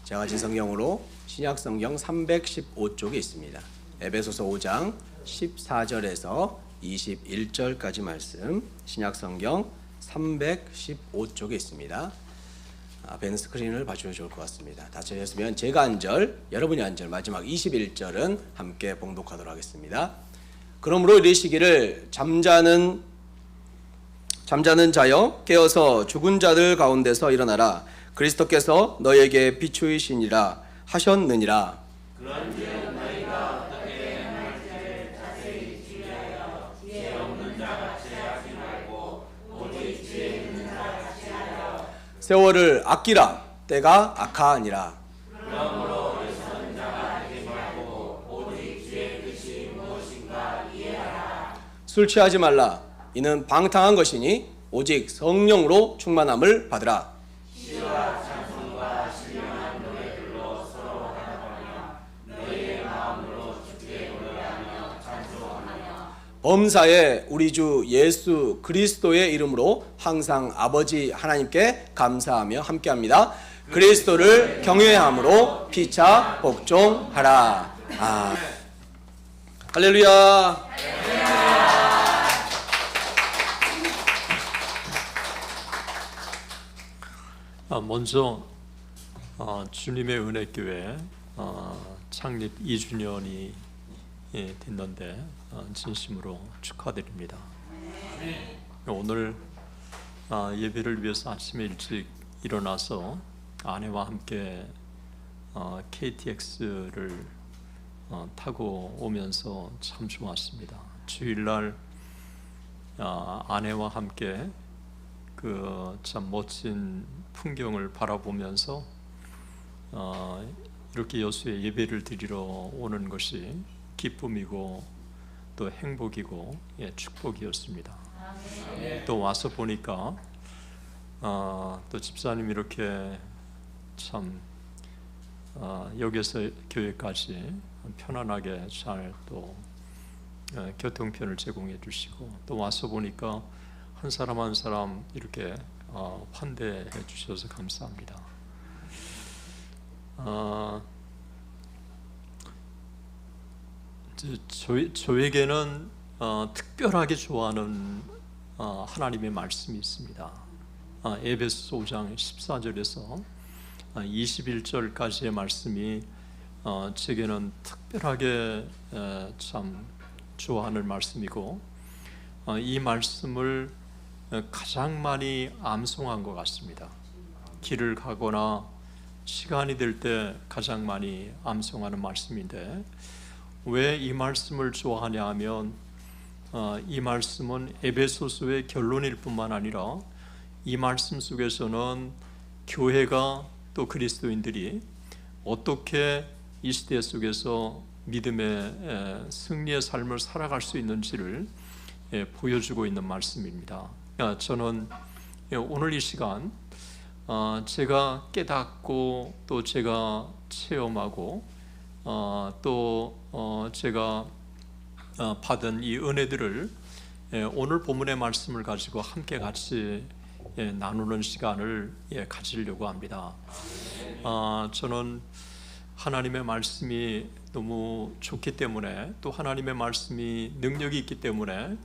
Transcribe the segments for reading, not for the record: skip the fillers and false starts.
제가 가진 성경으로 신약 성경 315쪽에 있습니다. 에베소서 5장 14절에서 21절까지 말씀, 신약 성경 315쪽에 있습니다. 앞에는 스크린을 봐주면 좋을 것 같습니다. 다 찾으셨으면 제가 한 절, 여러분이 한 절, 마지막 21절은 함께 봉독하도록 하겠습니다. 그러므로 이르시기를 잠자는 자여 깨어서 죽은 자들 가운데서 일어나라. 그리스도께서 너에게 비추이시니라 하셨느니라. 그런즉 너희가 어떻게 행할지를 자세히 주의하여 지혜 없는 자 같이 하지 말고 오직 지혜 있는 자 같이 하여 세월을 아끼라. 때가 악하니라. 그러므로 어리석은 자가 되지 말고 오직 주의 뜻이 무엇인가 이해하라. 술 취하지 말라. 이는 방탕한 것이니 오직 성령으로 충만함을 받으라. 시와 찬송과 신령한 노래들로 서로 화답하며 너희의 마음으로 주께 노래하며 찬송하며 범사에 우리 주 예수 그리스도의 이름으로 항상 아버지 하나님께 감사하며 함께합니다. 그리스도를 경외함으로 피차 복종하라. 할렐루야. 먼저 주님의 은혜교회 창립 2주년이 됐는데 진심으로 축하드립니다. 오늘 예배를 위해서 아침에 일찍 일어나서 아내와 함께 KTX를 타고 오면서 참 좋았습니다. 주일날 아내와 함께 그 참 멋진 풍경을 바라보면서 이렇게 여수에 예배를 드리러 오는 것이 기쁨이고 또 행복이고 축복이었습니다. 또 와서 보니까 또 집사님 이렇게 참 여기서 교회까지 편안하게 잘 또 교통편을 제공해 주시고 또 와서 보니까 한 사람 한 사람 이렇게 환대해 주셔서 감사합니다. 저에게는 특별하게 좋아하는 하나님의 말씀이 있습니다. 에베소서 5장 14절에서 21절까지의 말씀이 제게는 특별하게 참 좋아하는 말씀이고 이 말씀을 가장 많이 암송한 것 같습니다. 길을 가거나 시간이 될 때 가장 많이 암송하는 말씀인데 왜 이 말씀을 좋아하냐 하면 이 말씀은 에베소서의 결론일 뿐만 아니라 이 말씀 속에서는 교회가 또 그리스도인들이 어떻게 이 시대 속에서 믿음의 승리의 삶을 살아갈 수 있는지를 보여주고 있는 말씀입니다. 저는 오늘 이 시간 제가 깨닫고 또 제가 체험하고 또 제가 받은 이 은혜들을 오늘 본문의 말씀을 가지고 함께 같이 나누는 시간을 가지려고 합니다. 저는 하나님의 말씀이 너무 좋기 때문에 또 하나님의 말씀이 능력이 있기 때문에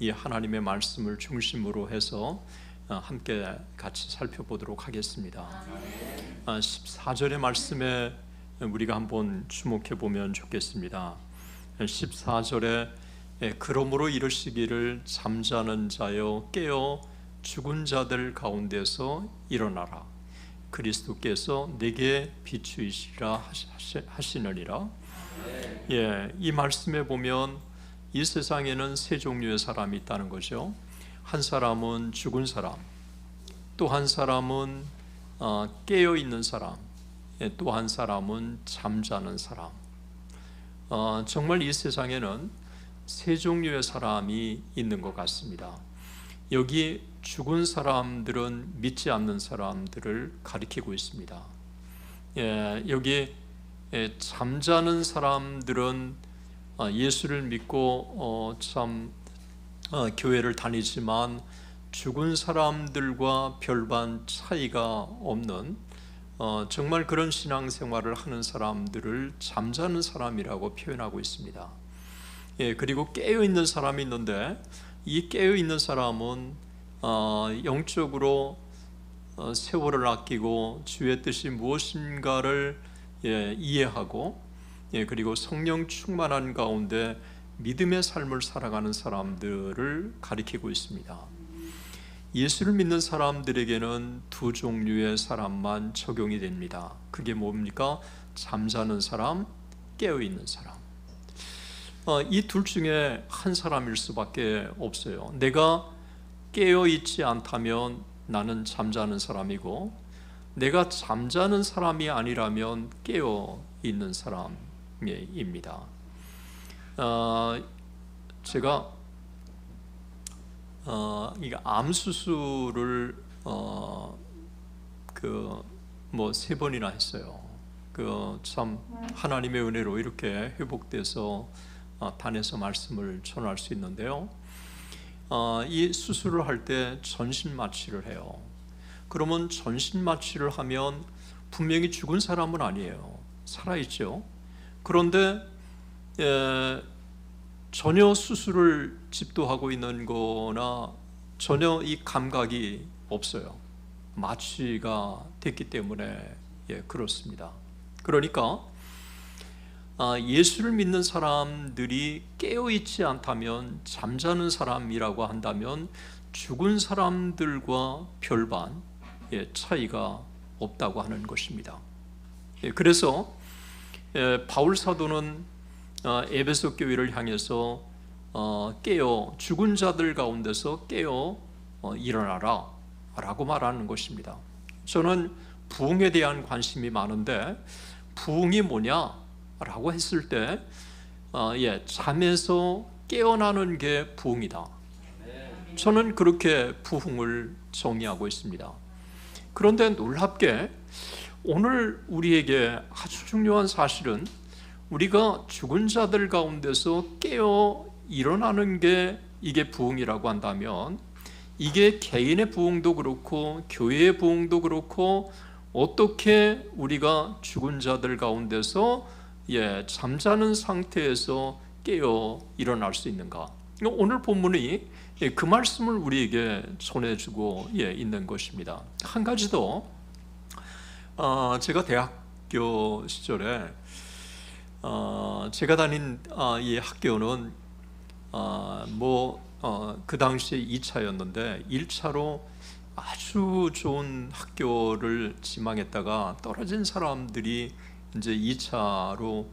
이 하나님의 말씀을 중심으로 해서 함께 같이 살펴보도록 하겠습니다. 14절의 말씀에 우리가 한번 주목해 보면 좋겠습니다. 14절에 그러므로 이르시기를 잠자는 자여 깨어 죽은 자들 가운데서 일어나라. 그리스도께서 내게 비추이시라 하시느니라. 이 말씀에 보면 이 세상에는 세 종류의 사람이 있다는 거죠. 한 사람은 죽은 사람, 또 한 사람은 깨어 있는 사람, 또 한 사람은 잠자는 사람. 정말 이 세상에는 세 종류의 사람이 있는 것 같습니다. 여기 죽은 사람들은 믿지 않는 사람들을 가리키고 있습니다. 여기 잠자는 사람들은 예수를 믿고 교회를 다니지만 죽은 사람들과 별반 차이가 없는 정말 그런 신앙생활을 하는 사람들을 잠자는 사람이라고 표현하고 있습니다. 그리고 깨어있는 사람이 있는데 이 깨어있는 사람은 영적으로 세월을 아끼고 주의 뜻이 무엇인가를 이해하고 그리고 성령 충만한 가운데 믿음의 삶을 살아가는 사람들을 가리키고 있습니다. 예수를 믿는 사람들에게는 두 종류의 사람만 적용이 됩니다. 그게 뭡니까? 잠자는 사람, 깨어있는 사람. 이 둘 중에 한 사람일 수밖에 없어요. 내가 깨어있지 않다면 나는 잠자는 사람이고, 내가 잠자는 사람이 아니라면 깨어있는 사람입니다. 제가 이 암 수술을 3번이나 했어요. 참 하나님의 은혜로 이렇게 회복돼서 단에서 말씀을 전할 수 있는데요. 이 수술을 할 때 전신 마취를 해요. 그러면 전신 마취를 하면 분명히 죽은 사람은 아니에요. 살아있죠. 그런데 전혀 수술을 집도하고 있는 거나 전혀 이 감각이 없어요. 마취가 됐기 때문에 그렇습니다. 그러니까 예수를 믿는 사람들이 깨어있지 않다면, 잠자는 사람이라고 한다면 죽은 사람들과 별반 차이가 없다고 하는 것입니다. 그래서 바울 사도는 에베소 교회를 향해서 죽은 자들 가운데서 깨어 일어나라 라고 말하는 것입니다. 저는 부흥에 대한 관심이 많은데, 부흥이 뭐냐 라고 했을 때 잠에서 깨어나는 게 부흥이다. 저는 그렇게 부흥을 정의하고 있습니다. 그런데 놀랍게 오늘 우리에게 아주 중요한 사실은, 우리가 죽은 자들 가운데서 깨어 일어나는 게 이게 부흥이라고 한다면, 이게 개인의 부흥도 그렇고 교회의 부흥도 그렇고, 어떻게 우리가 죽은 자들 가운데서 잠자는 상태에서 깨어 일어날 수 있는가? 오늘 본문이 그 말씀을 우리에게 전해주고 있는 것입니다. 한 가지 더, 제가 대학교 시절에 제가 다닌 이 학교는 그 당시에 2차였는데 1차로 아주 좋은 학교를 지망했다가 떨어진 사람들이 이제 2차로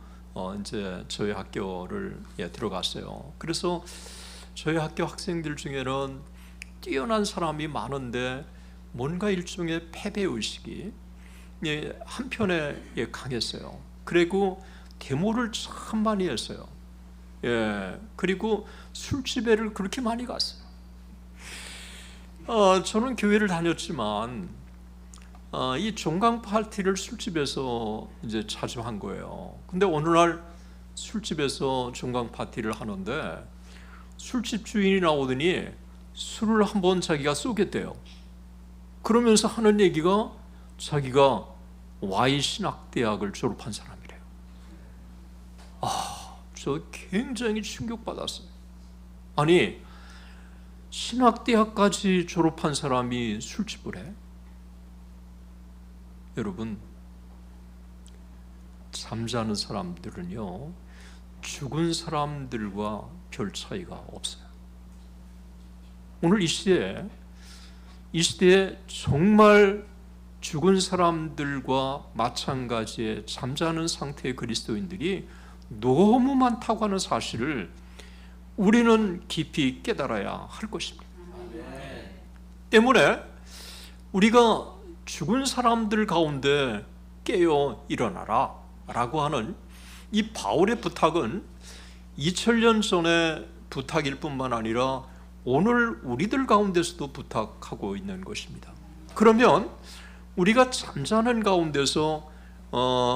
이제 저희 학교를 들어갔어요. 그래서 저희 학교 학생들 중에는 뛰어난 사람이 많은데 뭔가 일종의 패배의식이 한편에 강했어요. 그리고 데모를 참 많이 했어요. 그리고 술집에를 그렇게 많이 갔어요. 저는 교회를 다녔지만 이 종강 파티를 술집에서 이제 자주 한 거예요. 근데 어느 날 술집에서 종강 파티를 하는데 술집 주인이 나오더니 술을 한번 자기가 쏘겠대요. 그러면서 하는 얘기가 자기가 Y신학대학을 졸업한 사람이래요. 저 굉장히 충격받았어요. 아니, 신학대학까지 졸업한 사람이 술집을 해? 여러분, 잠자는 사람들은요, 죽은 사람들과 별 차이가 없어요. 오늘 이 시대에 정말 죽은 사람들과 마찬가지의 잠자는 상태의 그리스도인들이 너무 많다고 하는 사실을 우리는 깊이 깨달아야 할 것입니다. 때문에 우리가 죽은 사람들 가운데 깨어 일어나라 라고 하는 이 바울의 부탁은 2000년 전의 부탁일 뿐만 아니라 오늘 우리들 가운데서도 부탁하고 있는 것입니다. 그러면 우리가 잠자는 가운데서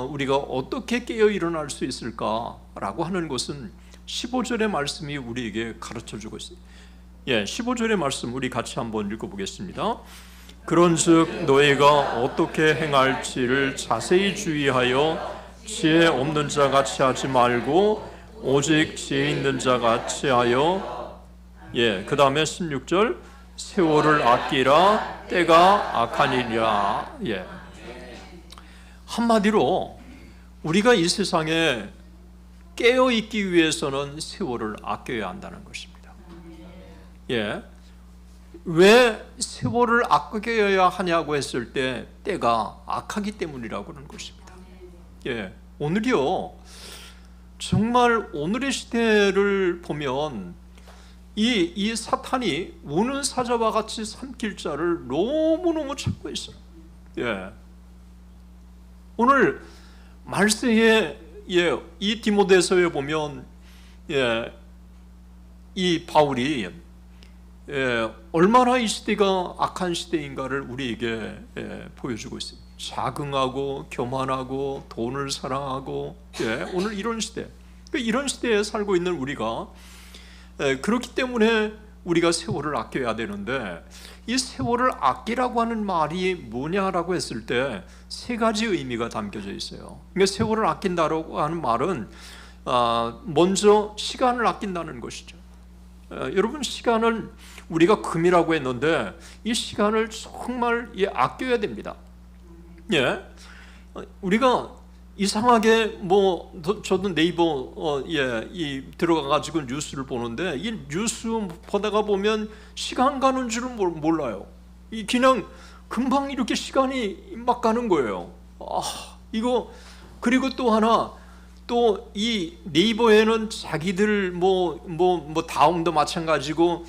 우리가 어떻게 깨어 일어날 수 있을까라고 하는 것은 15절의 말씀이 우리에게 가르쳐주고 있습니다. 15절의 말씀 우리 같이 한번 읽어보겠습니다. 그런즉 너희가 어떻게 행할지를 자세히 주의하여 지혜 없는 자 같이 하지 말고 오직 지혜 있는 자 같이 하여 그 다음에 16절 세월을 아끼라 때가 악하니라. 한마디로 우리가 이 세상에 깨어 있기 위해서는 세월을 아껴야 한다는 것입니다. 왜 세월을 아껴야 하냐고 했을 때 때가 악하기 때문이라고 하는 것입니다. 오늘이요, 정말 오늘의 시대를 보면 이 사탄이 우는 사자와 같이 삼킬 자를 너무너무 찾고 있어요. 오늘 말세에 이 디모데서에 보면 이 바울이 얼마나 이 시대가 악한 시대인가를 우리에게 보여주고 있습니다. 자긍하고 교만하고 돈을 사랑하고 오늘 이런 시대, 이런 시대에 살고 있는 우리가 그렇기 때문에 우리가 세월을 아껴야 되는데, 이 세월을 아끼라고 하는 말이 뭐냐라고 했을 때 세 가지 의미가 담겨져 있어요. 그러니까 세월을 아낀다라고 하는 말은 먼저 시간을 아낀다는 것이죠. 여러분, 시간은 우리가 금이라고 했는데 이 시간을 정말 아껴야 됩니다. 우리가 이상하게 저도 네이버 들어가 가지고 뉴스를 보는데 이 뉴스 보다가 보면 시간 가는 줄은 몰라요. 그냥 금방 이렇게 시간이 막 가는 거예요. 이거. 그리고 또 하나, 또 이 네이버에는 자기들 다음도 마찬가지고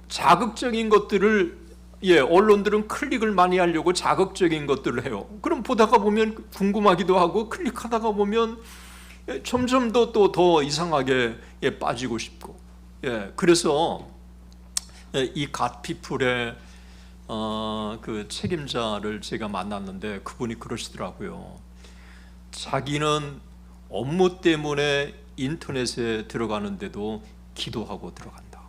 자극적인 것들을 언론들은 클릭을 많이 하려고 자극적인 것들을 해요. 그럼 보다가 보면 궁금하기도 하고, 클릭하다가 보면 점점 더 이상하게 빠지고 싶고. 그래서 이 갓피플의 그 책임자를 제가 만났는데 그분이 그러시더라고요. 자기는 업무 때문에 인터넷에 들어가는데도 기도하고 들어간다.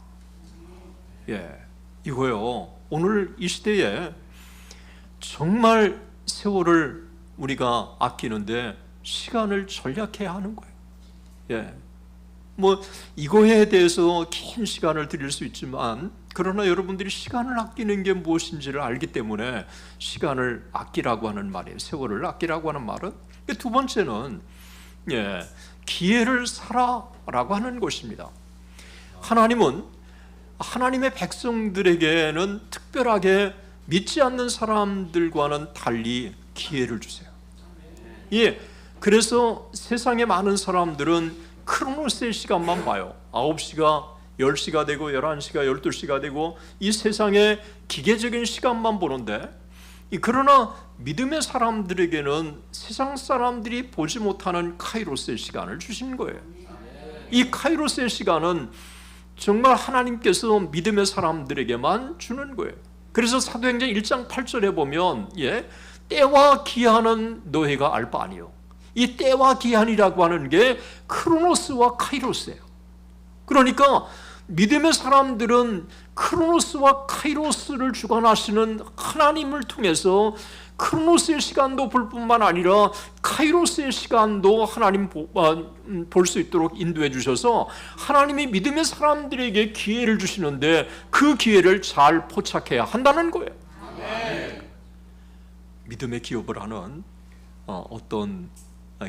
이거요, 오늘 이 시대에 정말 세월을 우리가 아끼는데 시간을 절약해야 하는 거예요. 이거에 대해서 긴 시간을 드릴 수 있지만, 그러나 여러분들이 시간을 아끼는 게 무엇인지를 알기 때문에 시간을 아끼라고 하는 말이에요. 세월을 아끼라고 하는 말은. 두 번째는 기회를 사라라고 하는 것입니다. 하나님은 하나님의 백성들에게는 특별하게 믿지 않는 사람들과는 달리 기회를 주세요. 그래서 세상에 많은 사람들은 크로노스의 시간만 봐요. 9시가 10시가 되고 11시가 12시가 되고 이 세상의 기계적인 시간만 보는데, 그러나 믿음의 사람들에게는 세상 사람들이 보지 못하는 카이로스의 시간을 주신 거예요. 이 카이로스의 시간은 정말 하나님께서 믿음의 사람들에게만 주는 거예요. 그래서 사도행전 1장 8절에 보면 때와 기한은 너희가 알 바 아니요. 이 때와 기한이라고 하는 게 크로노스와 카이로스예요. 그러니까 믿음의 사람들은 크로노스와 카이로스를 주관하시는 하나님을 통해서 크로노스의 시간도 볼 뿐만 아니라 카이로스의 시간도 하나님 볼 수 있도록 인도해 주셔서 하나님이 믿음의 사람들에게 기회를 주시는데 그 기회를 잘 포착해야 한다는 거예요. 믿음의 기업을 하는 어떤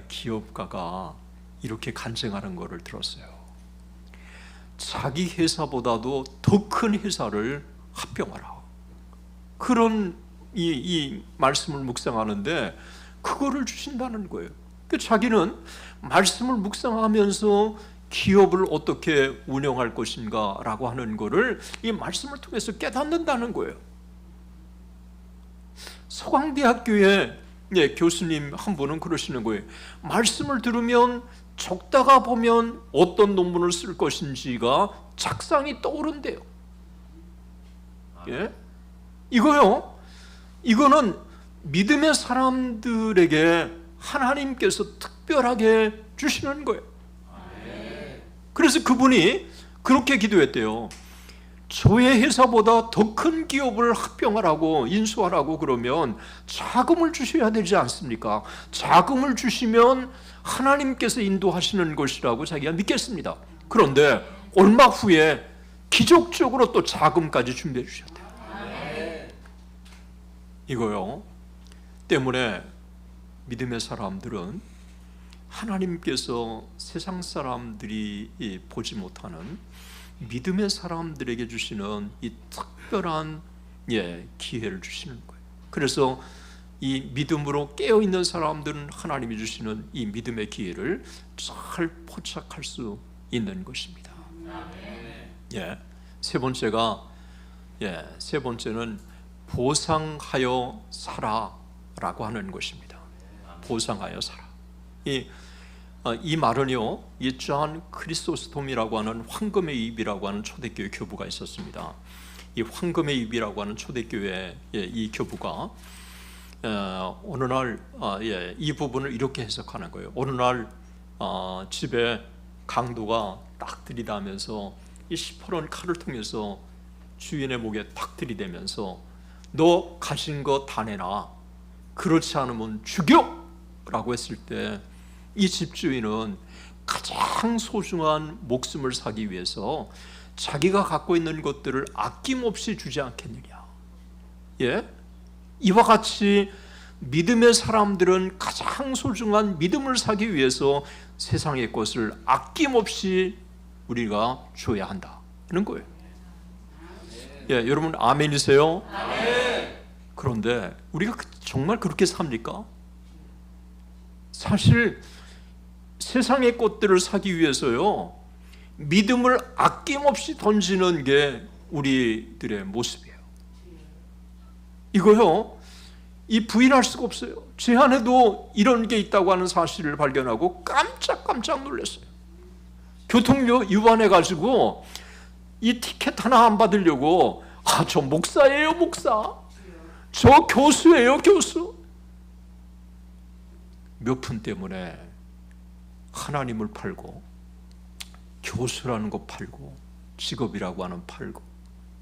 기업가가 이렇게 간증하는 것을 들었어요. 자기 회사보다도 더 큰 회사를 합병하라, 그런 이 말씀을 묵상하는데 그거를 주신다는 거예요. 자기는 말씀을 묵상하면서 기업을 어떻게 운영할 것인가 라고 하는 거를 이 말씀을 통해서 깨닫는다는 거예요. 서강대학교의 교수님 한 분은 그러시는 거예요. 말씀을 들으면 적다가 보면 어떤 논문을 쓸 것인지가 작상이 떠오른대요. 이거는 믿음의 사람들에게 하나님께서 특별하게 주시는 거예요. 그래서 그분이 그렇게 기도했대요. 조회 회사보다 더 큰 기업을 합병하라고 인수하라고 그러면 자금을 주셔야 되지 않습니까? 자금을 주시면 하나님께서 인도하시는 것이라고 자기가 믿겠습니다. 그런데 얼마 후에 기적적으로 또 자금까지 준비해 주셨대요. 이거요. 때문에 믿음의 사람들은 하나님께서 세상 사람들이 보지 못하는 믿음의 사람들에게 주시는 이 특별한 기회를 주시는 거예요. 그래서 이 믿음으로 깨어있는 사람들은 하나님이 주시는 이 믿음의 기회를 잘 포착할 수 있는 것입니다. 세 번째는 보상하여 살아라고 하는 것입니다. 보상하여 살아. 이 말은요, 이 존 크리소스톰이라고 하는 황금의 입이라고 하는 초대교회 교부가 있었습니다. 이 황금의 입이라고 하는 초대교회 이 교부가 어느 날 이 부분을 이렇게 해석하는 거예요. 어느 날 집에 강도가 딱 들이대면서 이 시퍼런 칼을 통해서 주인의 목에 딱 들이대면서 너 가진 거 다 내놔, 그렇지 않으면 죽여! 라고 했을 때 이 집주인은 가장 소중한 목숨을 사기 위해서 자기가 갖고 있는 것들을 아낌없이 주지 않겠느냐. 이와 같이 믿음의 사람들은 가장 소중한 믿음을 사기 위해서 세상의 것을 아낌없이 우리가 줘야 한다는 거예요. 여러분 아멘이세요? 아멘. 그런데 우리가 정말 그렇게 삽니까? 사실 세상의 것들을 사기 위해서요, 믿음을 아낌없이 던지는 게 우리들의 모습이에요. 이거요, 이 부인할 수가 없어요. 제 안에도 이런 게 있다고 하는 사실을 발견하고 깜짝 놀랐어요. 교통료 위반해가지고 이 티켓 하나 안 받으려고 저 목사예요, 목사. 저 교수예요, 교수. 몇 푼 때문에 하나님을 팔고 교수라는 거 팔고 직업이라고 하는 팔고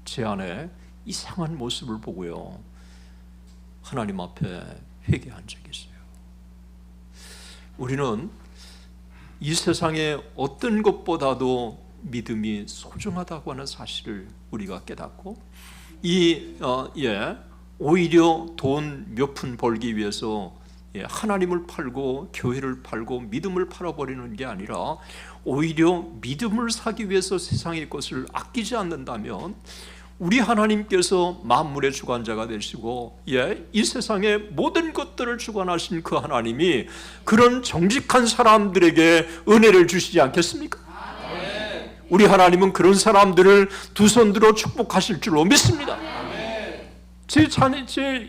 제 안에 이상한 모습을 보고요, 하나님 앞에 회개한 적이 있어요. 우리는 이 세상의 어떤 것보다도 믿음이 소중하다고 하는 사실을 우리가 깨닫고 오히려 돈 몇 푼 벌기 위해서 하나님을 팔고 교회를 팔고 믿음을 팔아버리는 게 아니라 오히려 믿음을 사기 위해서 세상의 것을 아끼지 않는다면 우리 하나님께서 만물의 주관자가 되시고 이 세상의 모든 것들을 주관하신 그 하나님이 그런 정직한 사람들에게 은혜를 주시지 않겠습니까? 우리 하나님은 그런 사람들을 두 손 들어 축복하실 줄로 믿습니다. 제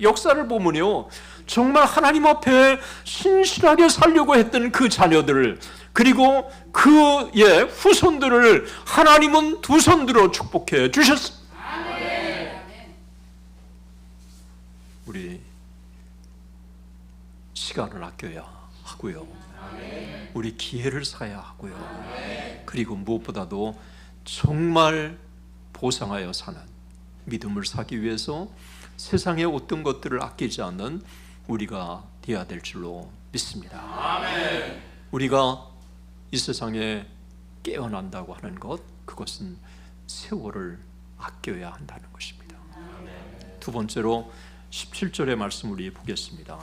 역사를 보면요, 정말 하나님 앞에 신실하게 살려고 했던 그 자녀들, 그리고 그 후손들을 하나님은 두 손 들어 축복해 주셨습니다. 우리 시간을 아껴야 하고요, 우리 기회를 사야 하고요, 그리고 무엇보다도 정말 보상하여 사는 믿음을 사기 위해서 세상의 어떤 것들을 아끼지 않는 우리가 되어야 될 줄로 믿습니다. 아멘. 우리가 이 세상에 깨어난다고 하는 것, 그것은 세월을 아껴야 한다는 것입니다. 아멘. 두 번째로 17절의 말씀 우리 보겠습니다.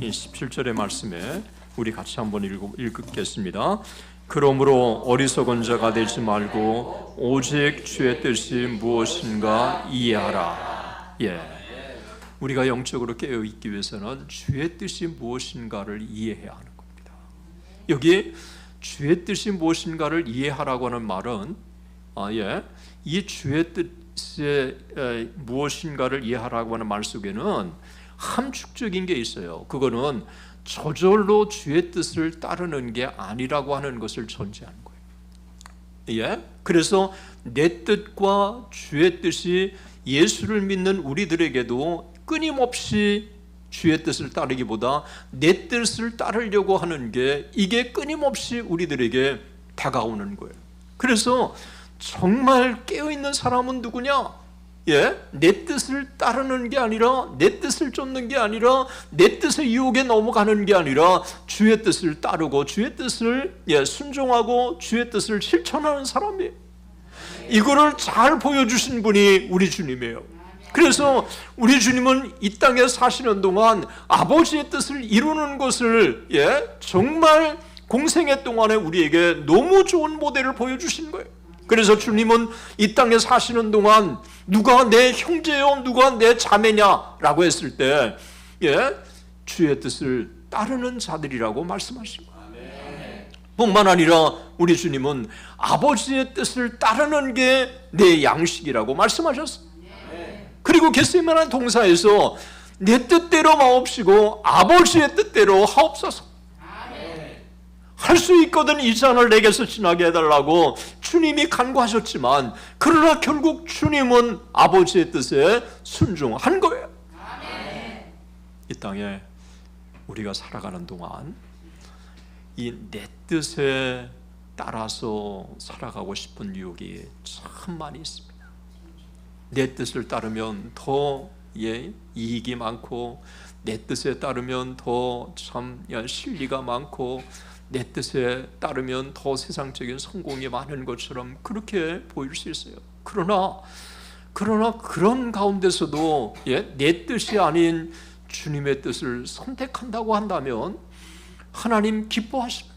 이 17절의 말씀에 우리 같이 한번 읽겠습니다. 그러므로 어리석은 자가 되지 말고 오직 주의 뜻이 무엇인가 이해하라. 우리가 영적으로 깨어있기 위해서는 주의 뜻이 무엇인가를 이해해야 하는 겁니다. 여기 주의 뜻이 무엇인가를 이해하라고 하는 말은 이 주의 뜻이 무엇인가를 이해하라고 하는 말 속에는 함축적인 게 있어요. 그거는 저절로 주의 뜻을 따르는 게 아니라고 하는 것을 전제하는 거예요. 그래서 내 뜻과 주의 뜻이 예수를 믿는 우리들에게도 끊임없이 주의 뜻을 따르기보다 내 뜻을 따르려고 하는 게, 이게 끊임없이 우리들에게 다가오는 거예요. 그래서 정말 깨어있는 사람은 누구냐? 내 뜻을 따르는 게 아니라, 내 뜻을 쫓는 게 아니라, 내 뜻의 유혹에 넘어가는 게 아니라 주의 뜻을 따르고 주의 뜻을 순종하고 주의 뜻을 실천하는 사람이에요. 이거를 잘 보여주신 분이 우리 주님이에요. 그래서 우리 주님은 이 땅에 사시는 동안 아버지의 뜻을 이루는 것을 정말 공생애 동안에 우리에게 너무 좋은 모델을 보여주신 거예요. 그래서 주님은 이 땅에 사시는 동안 누가 내 형제요 누가 내 자매냐라고 했을 때 주의 뜻을 따르는 자들이라고 말씀하신 거예요. 뿐만 아니라 우리 주님은 아버지의 뜻을 따르는 게 내 양식이라고 말씀하셨어요. 그리고 겟세마네 동사에서 내 뜻대로 마옵시고 아버지의 뜻대로 하옵소서. 할 수 있거든 이 잔을 내게서 지나게 해달라고 주님이 간구하셨지만, 그러나 결국 주님은 아버지의 뜻에 순종한 거예요. 이 땅에 우리가 살아가는 동안 이 내 뜻에 따라서 살아가고 싶은 유혹이 참 많이 있습니다. 내 뜻을 따르면 더 이익이 많고, 내 뜻에 따르면 더 참 실리가 많고, 내 뜻에 따르면 더 세상적인 성공이 많은 것처럼 그렇게 보일 수 있어요. 그러나 그런 가운데서도 내 뜻이 아닌 주님의 뜻을 선택한다고 한다면 하나님 기뻐하시는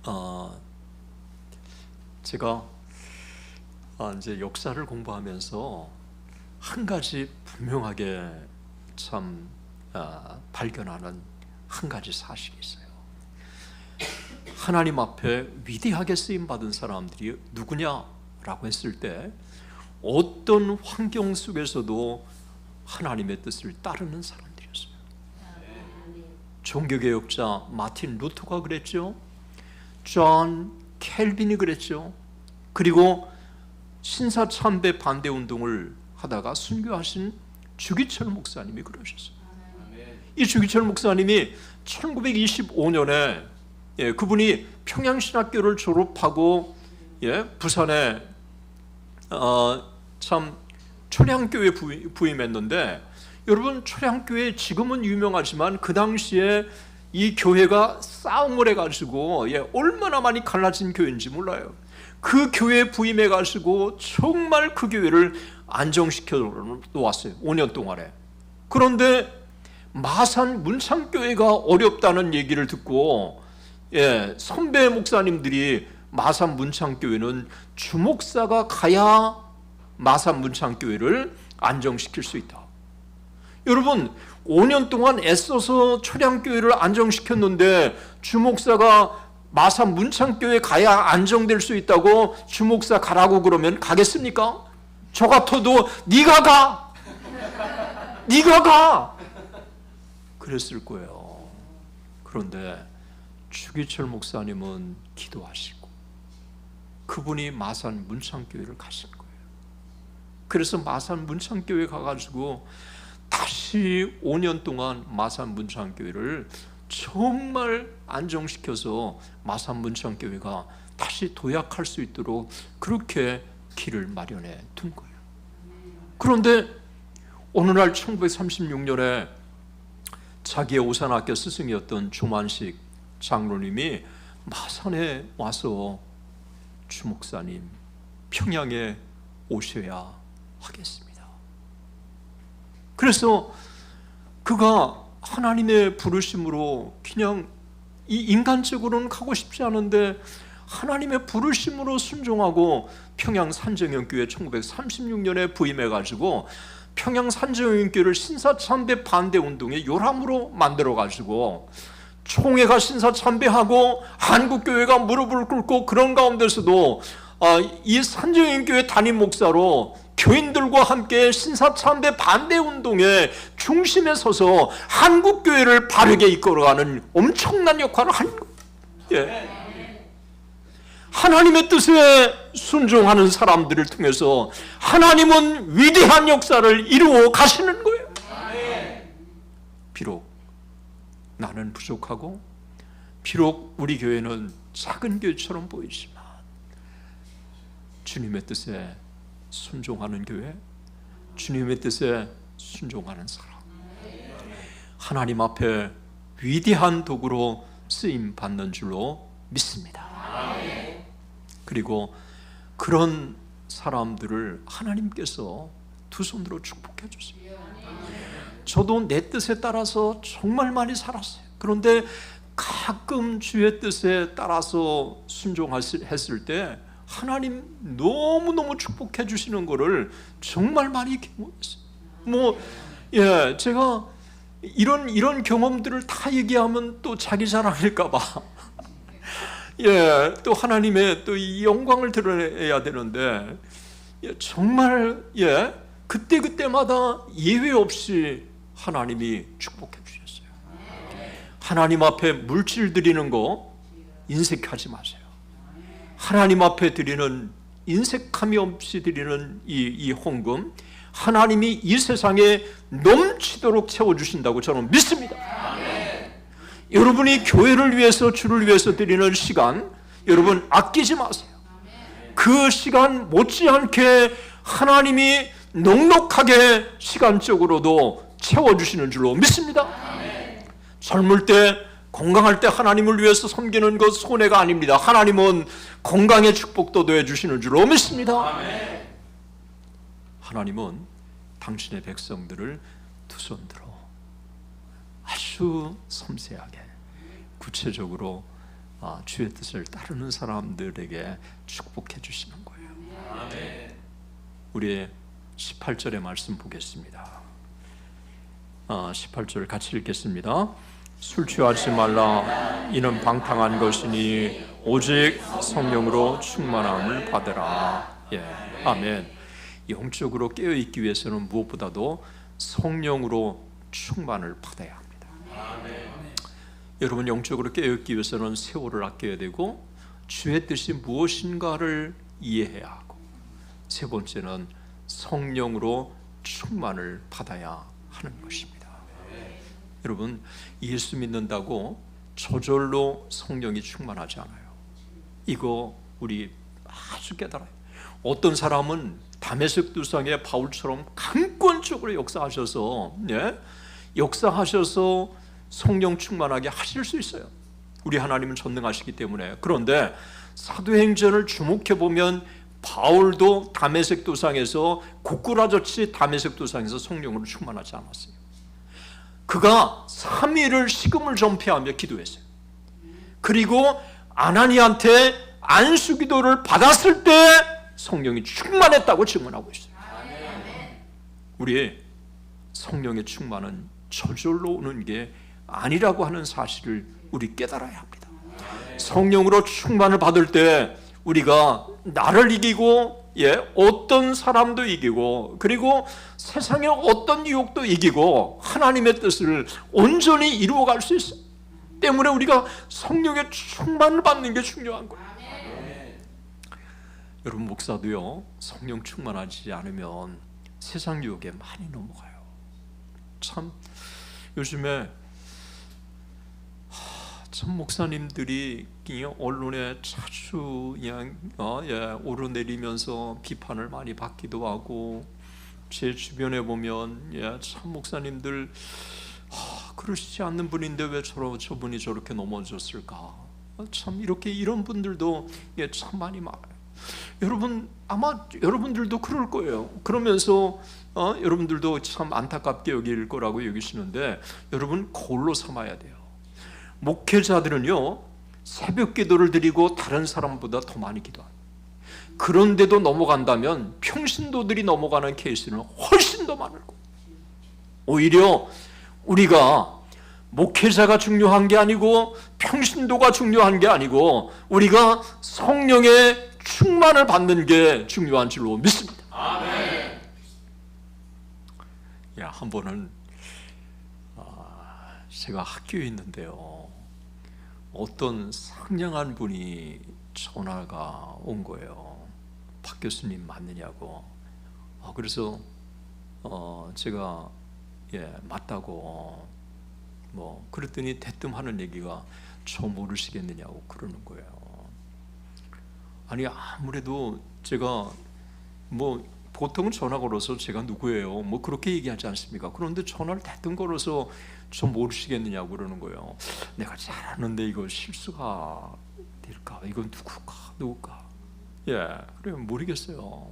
거예요. 제가 이제 역사를 공부하면서 한 가지 분명하게 참 발견하는 한 가지 사실이 있어요. 하나님 앞에 위대하게 쓰임받은 사람들이 누구냐라고 했을 때 어떤 환경 속에서도 하나님의 뜻을 따르는 사람들이었어요. 종교개혁자 마틴 루터가 그랬죠. 존 켈빈이 그랬죠. 그리고 신사참배 반대 운동을 하다가 순교하신 주기철 목사님이 그러셨어요. 이 주기철 목사님이 1925년에 그분이 평양신학교를 졸업하고 부산에 참 초량교회 부임했는데, 여러분 초량교회 지금은 유명하지만 그 당시에 이 교회가 싸움을 해가지고 얼마나 많이 갈라진 교회인지 몰라요. 그 교회에 부임해가지고 정말 그 교회를 안정시켜 놓았어요. 5년 동안에. 그런데 마산 문창교회가 어렵다는 얘기를 듣고 선배 목사님들이 마산 문창교회는 주목사가 가야 마산 문창교회를 안정시킬 수 있다. 여러분 5년 동안 애써서 초량교회를 안정시켰는데 주목사가 마산 문창교회 가야 안정될 수 있다고 주목사 가라고 그러면 가겠습니까? 저 같아도 네가 가! 네가 가! 그랬을 거예요. 그런데 주기철 목사님은 기도하시고 그분이 마산 문창교회를 가신 거예요. 그래서 마산 문창교회 가가지고 다시 5년 동안 마산 문창교회를 정말 안정시켜서 마산 문창교회가 다시 도약할 수 있도록 그렇게 길을 마련해 둔 거예요. 그런데 어느 날 1936년에 자기의 오산학교 스승이었던 조만식 장로님이 마산에 와서 주목사님 평양에 오셔야 하겠습니다. 그래서 그가 하나님의 부르심으로 그냥 이 인간적으로는 가고 싶지 않은데 하나님의 부르심으로 순종하고 평양 산정연교회 1936년에 부임해가지고 평양 산정연교회를 신사참배 반대 운동의 요람으로 만들어가지고 총회가 신사참배하고 한국교회가 무릎을 꿇고 그런 가운데서도 이 산정연교회 담임 목사로 교인들과 함께 신사참배 반대 운동의 중심에 서서 한국교회를 바르게 이끌어가는 엄청난 역할을 한 거예요. 하나님의 뜻에 순종하는 사람들을 통해서 하나님은 위대한 역사를 이루어 가시는 거예요. 비록 나는 부족하고 비록 우리 교회는 작은 교회처럼 보이지만 주님의 뜻에 순종하는 교회, 주님의 뜻에 순종하는 사람, 하나님 앞에 위대한 도구로 쓰임 받는 줄로 믿습니다. 그리고 그런 사람들을 하나님께서 두 손으로 축복해 주세요. 저도 내 뜻에 따라서 정말 많이 살았어요. 그런데 가끔 주의 뜻에 따라서 순종했을 때 하나님 너무너무 축복해 주시는 거를 정말 많이 경험했어요. 제가 이런 경험들을 다 얘기하면 또 자기 자랑일까 봐 또 하나님의 또 이 영광을 드러내야 되는데 정말 그때마다 예외 없이 하나님이 축복해 주셨어요. 하나님 앞에 물질 드리는 거 인색하지 마세요. 하나님 앞에 드리는 인색함이 없이 드리는 이 헌금, 하나님이 이 세상에 넘치도록 채워주신다고 저는 믿습니다. 여러분이 교회를 위해서, 주를 위해서 드리는 시간, 여러분 아끼지 마세요. 그 시간 못지않게 하나님이 넉넉하게 시간적으로도 채워주시는 줄로 믿습니다. 젊을 때, 건강할 때 하나님을 위해서 섬기는 것 손해가 아닙니다. 하나님은 건강의 축복도 더해주시는 줄로 믿습니다. 하나님은 당신의 백성들을 두 손 들어 아주 섬세하게 구체적으로 주의 뜻을 따르는 사람들에게 축복해 주시는 거예요. 우리 18절의 말씀 보겠습니다. 18절 같이 읽겠습니다. 술 취하지 말라. 이는 방탕한 것이니 오직 성령으로 충만함을 받으라. 아멘. 영적으로 깨어있기 위해서는 무엇보다도 성령으로 충만을 받아야 합니다. 여러분, 영적으로 깨어있기 위해서는 세월을 아껴야 되고 주의 뜻이 무엇인가를 이해해야 하고, 세 번째는 성령으로 충만을 받아야 하는 것입니다. 여러분, 예수 믿는다고 저절로 성령이 충만하지 않아요. 이거 우리 아주 깨달아요. 어떤 사람은 다메섹 두상의 바울처럼 강권적으로 역사하셔서 성령 충만하게 하실 수 있어요. 우리 하나님은 전능하시기 때문에. 그런데 사도행전을 주목해 보면 바울도 다메섹 두상에서 고꾸라졌지 다메섹 두상에서 성령으로 충만하지 않았어요. 그가 3일을 식음을 전폐하며 기도했어요. 그리고 아나니한테 안수기도를 받았을 때 성령이 충만했다고 증언하고 있어요. 우리 성령의 충만은 저절로 오는 게 아니라고 하는 사실을 우리 깨달아야 합니다. 성령으로 충만을 받을 때 우리가 나를 이기고 어떤 사람도 이기고, 그리고 세상의 어떤 유혹도 이기고 하나님의 뜻을 온전히 이루어갈 수 있어요. 때문에 우리가 성령의 충만을 받는 게 중요한 거예요. 여러분, 목사도요, 성령 충만하지 않으면 세상 유혹에 많이 넘어가요. 참 요즘에 참 목사님들이 언론에 자주 그냥 오르내리면서 비판을 많이 받기도 하고, 제 주변에 보면 참 목사님들 그러시지 않는 분인데 왜 저분이 저렇게 넘어졌을까, 참 이런 분들도 참 많이 많아요. 여러분, 아마 여러분들도 그럴 거예요. 그러면서 여러분들도 참 안타깝게 여길 거라고 여기시는데, 여러분 거울로 삼아야 돼요. 목회자들은요, 새벽 기도를 드리고 다른 사람보다 더 많이 기도합니다. 그런데도 넘어간다면 평신도들이 넘어가는 케이스는 훨씬 더 많을 거예요. 오히려 우리가 목회자가 중요한 게 아니고 평신도가 중요한 게 아니고 우리가 성령의 충만을 받는 게 중요한 줄로 믿습니다. 아멘. 한 번은 제가 학교에 있는데요, 어떤 상냥한 분이 전화가 온 거예요. 박 교수님 맞느냐고. 그래서 제가 맞다고 그랬더니 대뜸 하는 얘기가 저 모르시겠느냐고 그러는 거예요. 아니 아무래도 제가 뭐 보통은 전화 걸어서 제가 누구예요 뭐 그렇게 얘기하지 않습니까? 그런데 전화를 대뜸 걸어서 저 모르시겠느냐고 그러는 거예요. 내가 잘하는데 이거 실수가 될까? 이건 누굴까? 예, 그래 모르겠어요.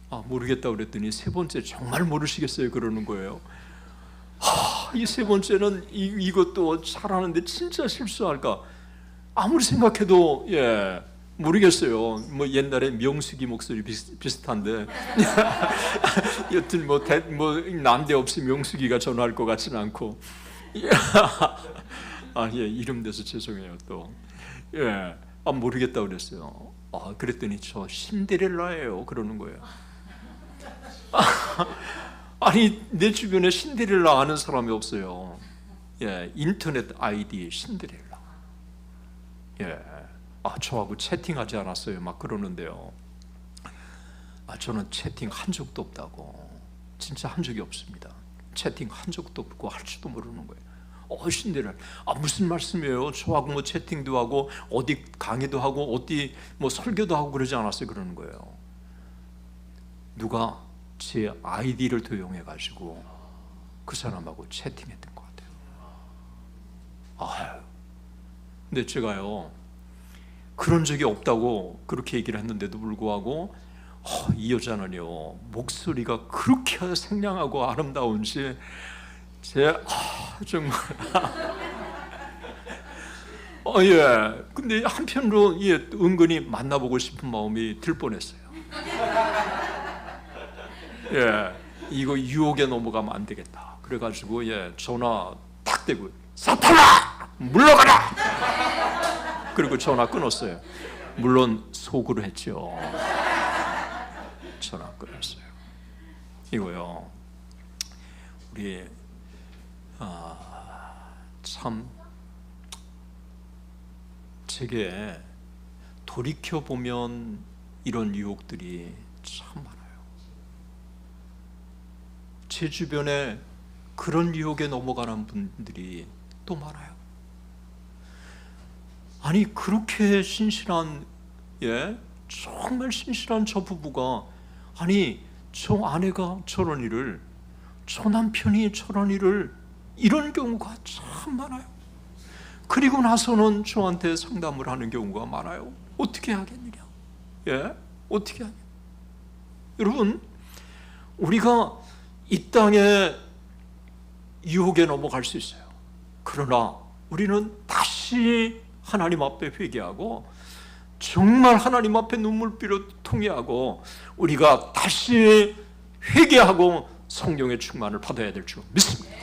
아 모르겠다 그랬더니 세 번째 정말 모르시겠어요 그러는 거예요. 이 세 번째는 이것도 잘하는데 진짜 실수할까? 아무리 생각해도 예 모르겠어요. 뭐 옛날에 명수기 목소리 비슷한데 여튼 뭐 난데없이 명수기가 전화할 것 같지는 않고 아 예 이름 대서 죄송해요 또 예 아 모르겠다 그랬어요. 아 그랬더니 저 신데렐라예요 그러는 거예요. 아니 내 주변에 신데렐라 아는 사람이 없어요. 예 인터넷 아이디 신데렐라. 예. 아 저하고 채팅하지 않았어요 막 그러는데요. 아 저는 채팅 한 적도 없다고. 진짜 한 적이 없습니다. 채팅 한 적도 없고 할 줄도 모르는 거예요. 신데렐라 아 무슨 말씀이에요? 저하고 뭐 채팅도 하고 어디 강의도 하고 어디 뭐 설교도 하고 그러지 않았어요 그러는 거예요. 누가 제 아이디를 도용해 가지고 그 사람하고 채팅했던 것 같아요. 아유 근데 제가요 그런 적이 없다고 그렇게 얘기를 했는데도 불구하고 이 여자는요 목소리가 그렇게 생량하고 아름다운지 정말 예 근데 한편으로 예 은근히 만나보고 싶은 마음이 들 뻔했어요. 예 이거 유혹에 넘어가면 안 되겠다 그래가지고 예 전화 탁 대고 사탄아 물러가라 그리고 전화 끊었어요. 물론 속으로 했죠. 전화 끊었어요. 이거요 우리 참 제게 돌이켜보면 이런 유혹들이 참 많아요. 제 주변에 그런 유혹에 넘어가는 분들이 또 많아요. 아니 그렇게 신실한 정말 신실한 저 부부가 아니 저 아내가 저런 일을 저 남편이 저런 일을 이런 경우가 참 많아요. 그리고 나서는 저한테 상담을 하는 경우가 많아요. 어떻게 하겠느냐? 어떻게 하냐? 여러분 우리가 이 땅에 유혹에 넘어갈 수 있어요. 그러나 우리는 다시 하나님 앞에 회개하고 정말 하나님 앞에 눈물비로 통회하고 우리가 다시 회개하고 성령의 충만을 받아야 될 줄 믿습니다.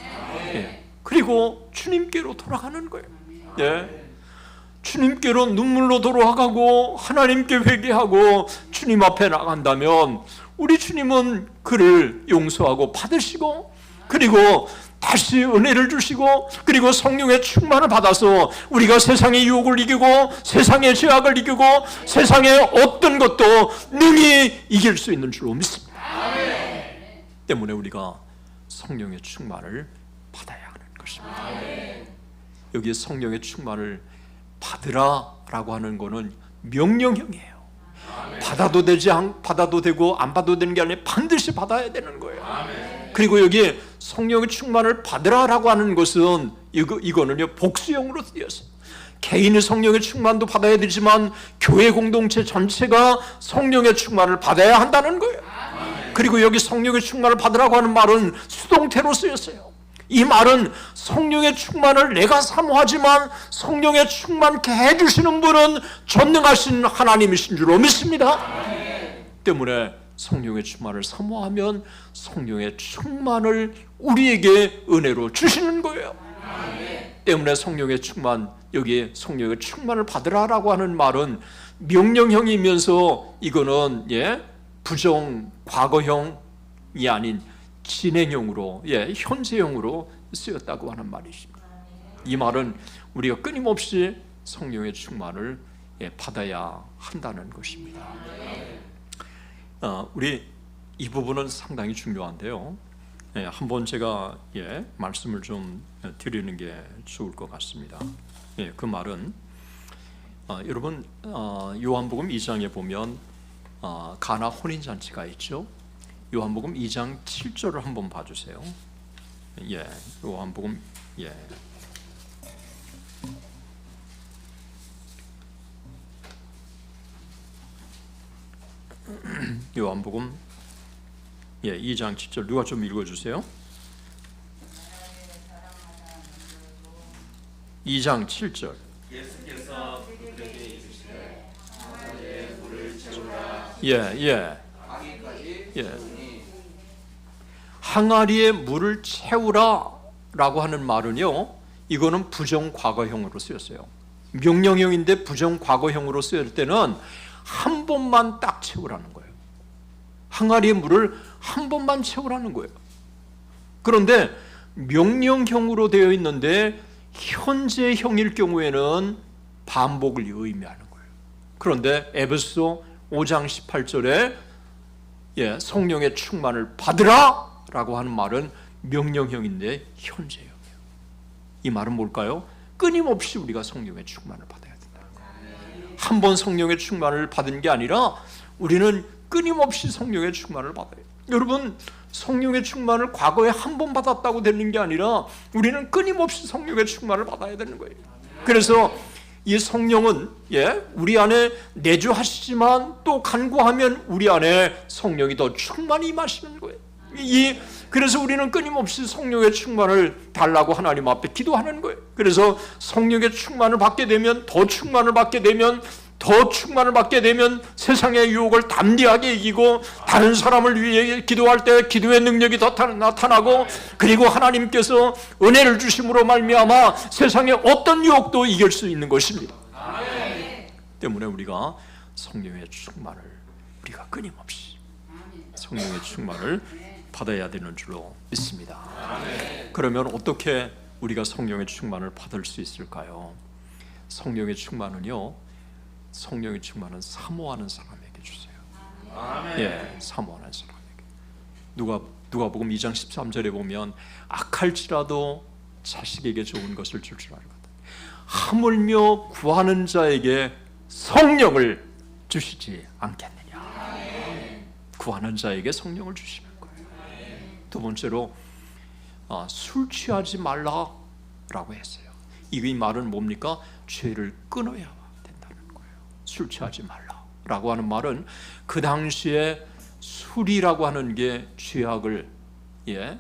그리고 주님께로 돌아가는 거예요. 주님께로 눈물로 돌아가고 하나님께 회개하고 주님 앞에 나간다면 우리 주님은 그를 용서하고 받으시고 그리고 다시 은혜를 주시고 그리고 성령의 충만을 받아서 우리가 세상의 유혹을 이기고 세상의 죄악을 이기고 세상의 어떤 것도 능히 이길 수 있는 줄로 믿습니다. 때문에 우리가 성령의 충만을 받아야 하는 것입니다. 여기 성령의 충만을 받으라라고 하는 것은 명령형이에요. 받아도 되고 안 받아도 되는 게 아니라 반드시 받아야 되는 거예요. 그리고 여기 성령의 충만을 받으라라고 하는 것은 이거는요 복수형으로 쓰였어요. 개인의 성령의 충만도 받아야 되지만 교회 공동체 전체가 성령의 충만을 받아야 한다는 거예요. 그리고 여기 성령의 충만을 받으라고 하는 말은 수동태로 쓰였어요. 이 말은 성령의 충만을 내가 사모하지만 성령의 충만케 해주시는 분은 전능하신 하나님이신 줄로 믿습니다. 때문에 성령의 충만을 사모하면 성령의 충만을 우리에게 은혜로 주시는 거예요. 때문에 성령의 충만, 여기에 성령의 충만을 받으라라고 하는 말은 명령형이면서 이거는 부정 과거형이 아닌 진행형으로 현재형으로 쓰였다고 하는 말이십니다. 이 말은 우리가 끊임없이 성령의 충만을 받아야 한다는 것입니다. 우리 이 부분은 상당히 중요한데요. 한번 제가 말씀을 좀 드리는 게 좋을 것 같습니다. 그 말은 여러분 요한복음 2장에 보면 가나 혼인잔치가 있죠. 요한복음 2장 7절을 한번 봐주세요. 예, 요한복음 요한복음 2장 7절 누가 좀 읽어주세요. 2장 7절. 예수께서 그들에게 이르시되 항아리에 물을 채우라. 항아리에 물을 채우라라고 하는 말은요, 이거는 부정 과거형으로 쓰였어요. 명령형인데 부정 과거형으로 쓰일 때는 한 번만 딱 채우라는 거예요. 항아리에 물을 한 번만 채우라는 거예요. 그런데 명령형으로 되어 있는데 현재형일 경우에는 반복을 의미하는 거예요. 그런데 에베소 5장 18절에 성령의 충만을 받으라 라고 하는 말은 명령형인데 현재형이에요. 이 말은 뭘까요? 끊임없이 우리가 성령의 충만을 받아야 된다. 한 번 성령의 충만을 받은 게 아니라 우리는 끊임없이 성령의 충만을 받아요. 여러분, 성령의 충만을 과거에 한 번 받았다고 되는 게 아니라 우리는 끊임없이 성령의 충만을 받아야 되는 거예요. 그래서 이 성령은 우리 안에 내주하시지만 또 간구하면 우리 안에 성령이 더 충만히 임하시는 거예요. 그래서 우리는 끊임없이 성령의 충만을 달라고 하나님 앞에 기도하는 거예요. 그래서 성령의 충만을 받게 되면 더 충만을 받게 되면 세상의 유혹을 담대하게 이기고 다른 사람을 위해 기도할 때 기도의 능력이 더 나타나고, 그리고 하나님께서 은혜를 주심으로 말미암아 세상의 어떤 유혹도 이길 수 있는 것입니다. 때문에 우리가 성령의 충만을 우리가 끊임없이 성령의 충만을 받아야 되는 줄로 믿습니다. 그러면 어떻게 우리가 성령의 충만을 받을 수 있을까요? 성령의 충만은 사모하는 사람에게 주세요. 사모하는 사람에게. 누가복음 2장 13절에 보면 악할지라도 자식에게 좋은 것을 줄 알거든. 하물며 구하는 자에게 성령을 주시지 않겠느냐. 구하는 자에게 성령을 주시는 거예요. 두 번째로 술 취하지 말라라고 했어요. 이 말은 뭡니까? 죄를 끊어야 된다는 거예요. 술 취하지 말라라고 하는 말은 그 당시에 술이라고 하는 게 죄악을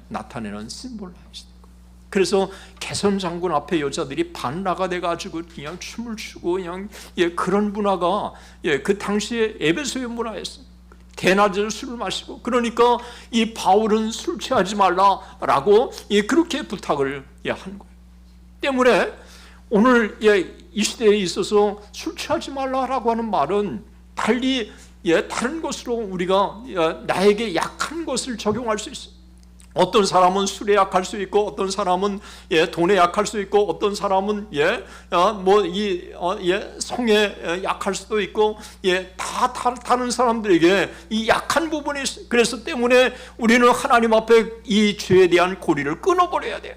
나타내는 심볼라이죠. 그래서 개선 장군 앞에 여자들이 반나가 돼가지고 그냥 춤을 추고 그냥 그런 문화가 그 당시에 에베소의 문화였어요. 대낮에 술을 마시고, 그러니까 이 바울은 술 취하지 말라라고 그렇게 부탁을 한 거예요. 때문에 오늘 이 시대에 있어서 술 취하지 말라라고 하는 말은 달리 다른 것으로 우리가 나에게 약한 것을 적용할 수 있어요. 어떤 사람은 술에 약할 수 있고, 어떤 사람은 돈에 약할 수 있고, 어떤 사람은 성에 약할 수도 있고, 다 다른 사람들에게 이 약한 부분이 있어요. 그래서 때문에 우리는 하나님 앞에 이 죄에 대한 고리를 끊어버려야 돼요.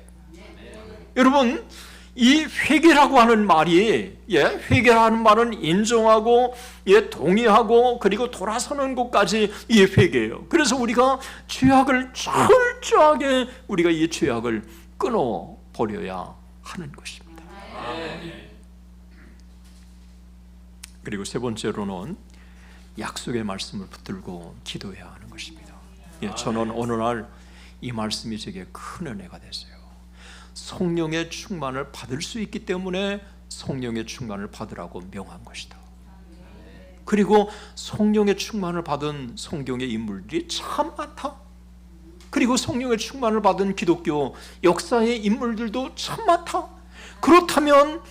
여러분, 이 회개라고 하는 말이 회개라는 말은 인정하고 동의하고 그리고 돌아서는 것까지 이 회개예요. 그래서 우리가 죄악을 철저하게 우리가 이 죄악을 끊어버려야 하는 것입니다. 그리고 세 번째로는 약속의 말씀을 붙들고 기도해야 하는 것입니다. 저는 어느 날 이 말씀이 제게 큰 은혜가 됐어요. 성령의 충만을 받을 수 있기 때문에 성령의 충만을 받으라고 명한 것이다. 그리고 성령의 충만을 받은 성경의 인물들이 참 많다. 그리고 성령의 충만을 받은 기독교 역사의 인물들도 참 많다. 그렇다면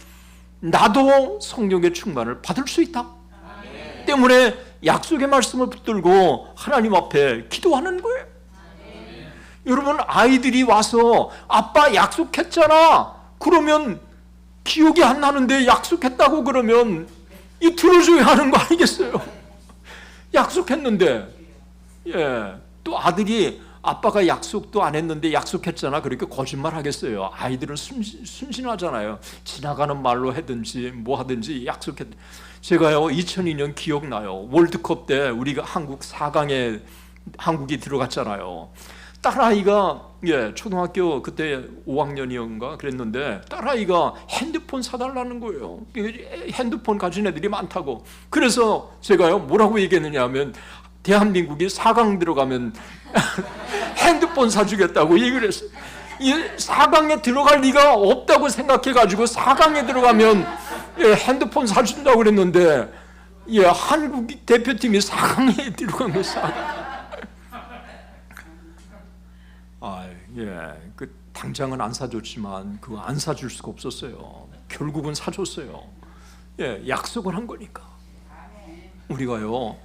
나도 성령의 충만을 받을 수 있다. 때문에 약속의 말씀을 붙들고 하나님 앞에 기도하는 거예요. 여러분, 아이들이 와서 아빠 약속했잖아. 그러면 기억이 안 나는데 약속했다고 그러면 이 들어줘야 하는 거 아니겠어요? 약속했는데 또 아들이 아빠가 약속도 안 했는데 약속했잖아. 그렇게 거짓말 하겠어요? 아이들은 순진하잖아요. 지나가는 말로 하든지 뭐 하든지 약속했. 제가요 2002년 기억나요. 월드컵 때 우리가 한국 4강에 한국이 들어갔잖아요. 딸아이가 초등학교 그때 5학년이었는가 그랬는데 딸아이가 핸드폰 사달라는 거예요. 핸드폰 가진 애들이 많다고. 그래서 제가요 뭐라고 얘기했느냐 하면 대한민국이 4강 들어가면 핸드폰 사주겠다고 얘기를 했어요. 이 4강에 들어갈 리가 없다고 생각해가지고 4강에 들어가면 핸드폰 사준다고 그랬는데 한국 대표팀이 4강에 들어간 거예요. 4강. 그 당장은 안 사줬지만 그거 안 사줄 수가 없었어요. 결국은 사줬어요. 약속을 한 거니까. 우리가요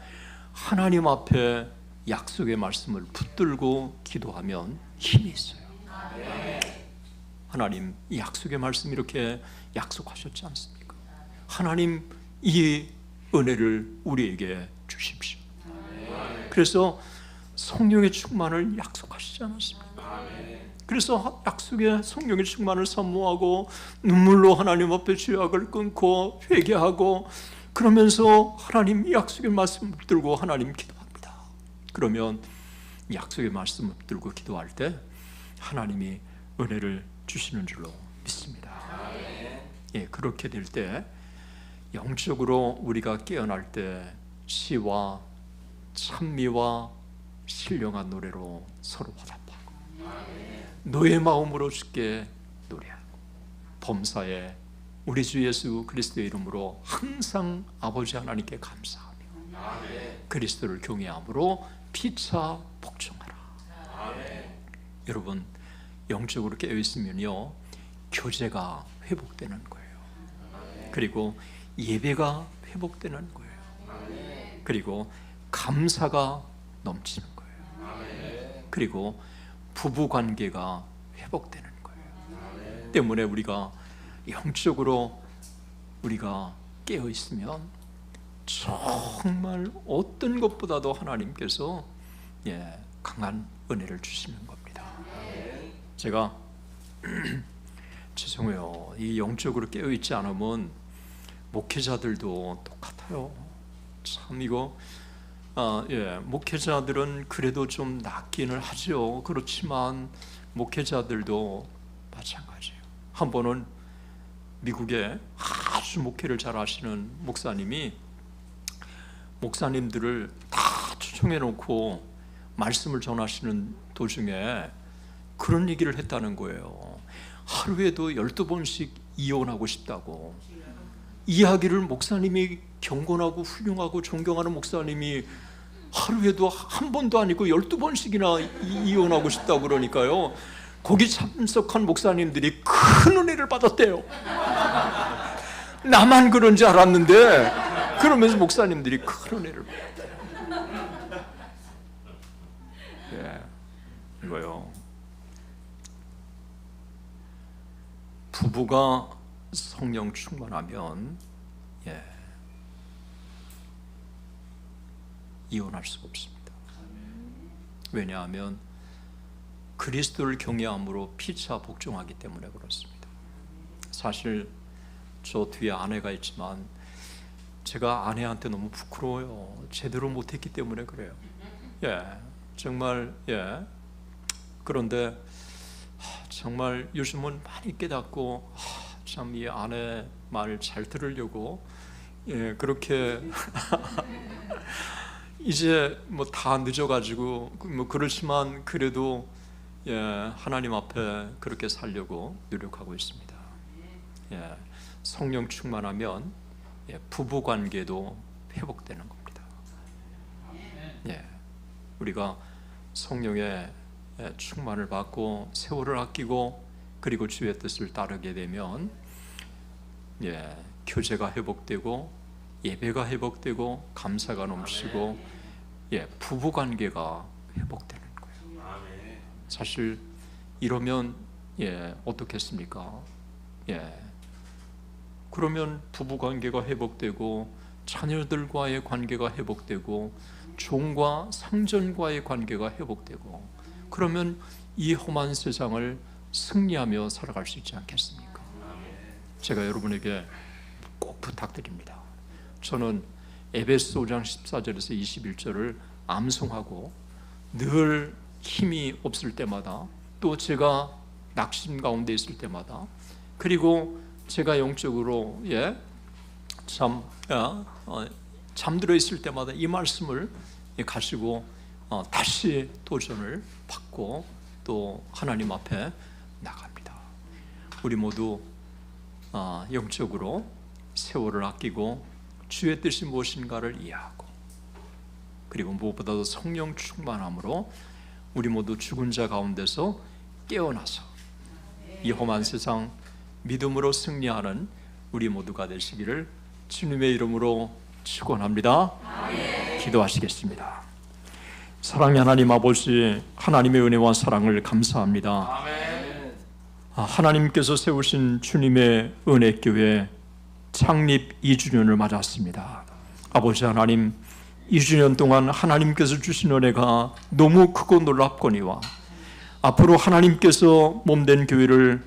하나님 앞에 약속의 말씀을 붙들고 기도하면 힘이 있어요. 하나님 이 약속의 말씀 이렇게 약속하셨지 않습니까? 하나님 이 은혜를 우리에게 주십시오. 그래서 성령의 충만을 약속하시지 않았습니까? 그래서 약속의 성령의 충만을 사모하고 눈물로 하나님 앞에 죄악을 끊고 회개하고 그러면서 하나님 약속의 말씀을 붙들고 하나님 기도합니다. 그러면 약속의 말씀을 붙들고 기도할 때 하나님이 은혜를 주시는 줄로 믿습니다. 그렇게 될 때 영적으로 우리가 깨어날 때 시와 찬미와 신령한 노래로 서로 화답하고 너의 마음으로 주께 노래하고 범사에 우리 주 예수 그리스도의 이름으로 항상 아버지 하나님께 감사하며 그리스도를 경외함으로 피차 복종하라. 여러분 영적으로 깨어있으면요 교제가 회복되는 거예요. 그리고 예배가 회복되는 거예요. 그리고 감사가 넘치는 거예요. 그리고 부부관계가 회복되는 거예요. 때문에 우리가 영적으로 우리가 깨어있으면 정말 어떤 것보다도 하나님께서 강한 은혜를 주시는 겁니다. 제가 죄송해요. 이 영적으로 깨어있지 않으면 목회자들도 똑같아요. 참 이거 목회자들은 그래도 좀 낫기는 하죠. 그렇지만 목회자들도 마찬가지예요. 한 번은 미국에 아주 목회를 잘 하시는 목사님들을 다 초청해 놓고 말씀을 전하시는 도중에 그런 얘기를 했다는 거예요. 하루에도 12번씩 이혼하고 싶다고. 이야기를 목사님이 경건하고 훌륭하고 존경하는 목사님이 하루에도 한 번도 아니고 12번씩이나 이혼하고 싶다고 그러니까요. 거기 참석한 목사님들이 큰 은혜를 받았대요. 나만 그런 줄 알았는데 그러면서 목사님들이 큰 은혜를 받았대요. 이거요. 부부가 성령 충만하면 이혼할 수가 없습니다. 왜냐하면 그리스도를 경외함으로 피차 복종하기 때문에 그렇습니다. 사실 저 뒤에 아내가 있지만 제가 아내한테 너무 부끄러워요. 제대로 못했기 때문에 그래요. 정말 그런데 정말 요즘은 많이 깨닫고 참 이 아내 말 잘 들으려고 그렇게 이제 뭐 다 늦어가지고 뭐 그렇지만 그래도 하나님 앞에 그렇게 살려고 노력하고 있습니다. 성령 충만하면 부부 관계도 회복되는 겁니다. 우리가 성령의 충만을 받고 세월을 아끼고 그리고 주의 뜻을 따르게 되면 교제가 회복되고 예배가 회복되고 감사가 넘치고 부부 관계가 회복되는 거예요. 사실 이러면 어떻겠습니까? 그러면 부부 관계가 회복되고 자녀들과의 관계가 회복되고 종과 상전과의 관계가 회복되고 그러면 이 험한 세상을 승리하며 살아갈 수 있지 않겠습니까? 제가 여러분에게 꼭 부탁드립니다. 저는 에베소 5장 14절에서 21절을 암송하고 늘 힘이 없을 때마다, 또 제가 낙심 가운데 있을 때마다, 그리고 제가 영적으로 잠들어 있을 때마다 이 말씀을 가지고 다시 도전을 받고 또 하나님 앞에 나갑니다. 우리 모두 영적으로 세월을 아끼고 주의 뜻이 무엇인가를 이해하고, 그리고 무엇보다도 성령 충만함으로 우리 모두 죽은 자 가운데서 깨어나서 이 험한 세상 믿음으로 승리하는 우리 모두가 되시기를 주님의 이름으로 축원합니다. 기도하시겠습니다. 사랑의 하나님 아버지, 하나님의 은혜와 사랑을 감사합니다. 하나님께서 세우신 주님의 은혜교회 창립 2주년을 맞았습니다. 아버지 하나님, 2주년 동안 하나님께서 주신 은혜가 너무 크고 놀랍거니와 앞으로 하나님께서 몸된 교회를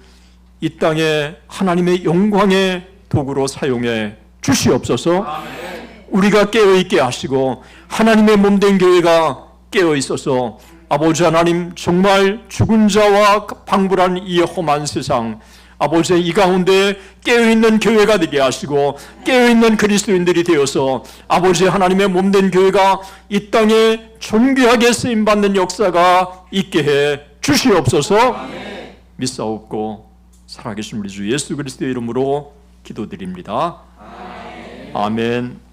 이 땅에 하나님의 영광의 도구로 사용해 주시옵소서. 우리가 깨어있게 하시고 하나님의 몸된 교회가 깨어있어서 아버지 하나님, 정말 죽은 자와 방불한 이 험한 세상, 아버지 이 가운데 깨어있는 교회가 되게 하시고 깨어있는 그리스도인들이 되어서 아버지 하나님의 몸된 교회가 이 땅에 존귀하게 쓰임받는 역사가 있게 해 주시옵소서. 믿사옵고 살아계신 우리 주 예수 그리스도의 이름으로 기도드립니다. 아멘.